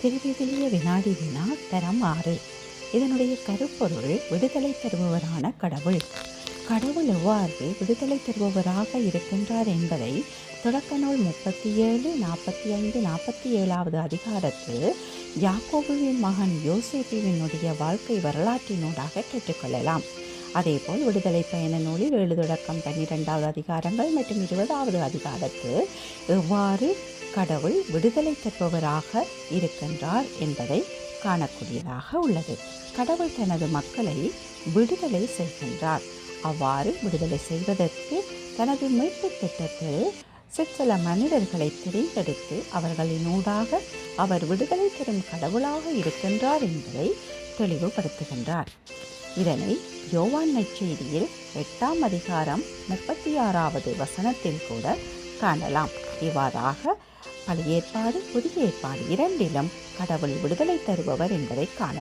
திருவிவிலிய வினாடி வினா தரம் 6. இதனுடைய கருப்பொருள் விடுதலை தருபவரான கடவுள். கடவுள் எவ்வாறு விடுதலை தருபவராக இருக்கின்றார் என்பதை தொடக்க நூல் 37, 45, 47வது அதிகாரத்தில் யாக்கோபுவின் மகன் யோசேப்புவினுடைய வாழ்க்கை வரலாற்றினூடாக கேட்டுக்கொள்ளலாம். அதேபோல் விடுதலை பயண நூலில் 7 தொடக்கம் 12வது அதிகாரங்கள் மற்றும் 20வது அதிகாரத்தில் எவ்வாறு கடவுள் விடுதலை தருபவராக இருக்கின்றார் என்பதை காணக்கூடியதாக உள்ளது. கடவுள் தனது மக்களை விடுதலை செய்கின்றார். அவ்வாறு விடுதலை செய்வதற்கு தனது மீட்பு திட்டத்தில் சிற்சில மனிதர்களை தெரிந்தெடுத்து அவர்களினூடாக அவர் விடுதலை தரும் கடவுளாக இருக்கின்றார் என்பதை தெளிவுபடுத்துகின்றார். இதனை யோவான் நற்செய்தியில் 8ஆம் அதிகாரம் 36வது வசனத்தில் கூட காணலாம். இவ்வாறாக பழைய ஏற்பாடு புதிய ஏற்பாடு இரண்டிலும் கடவுள் விடுதலை தருபவர் என்பதை காணலாம்.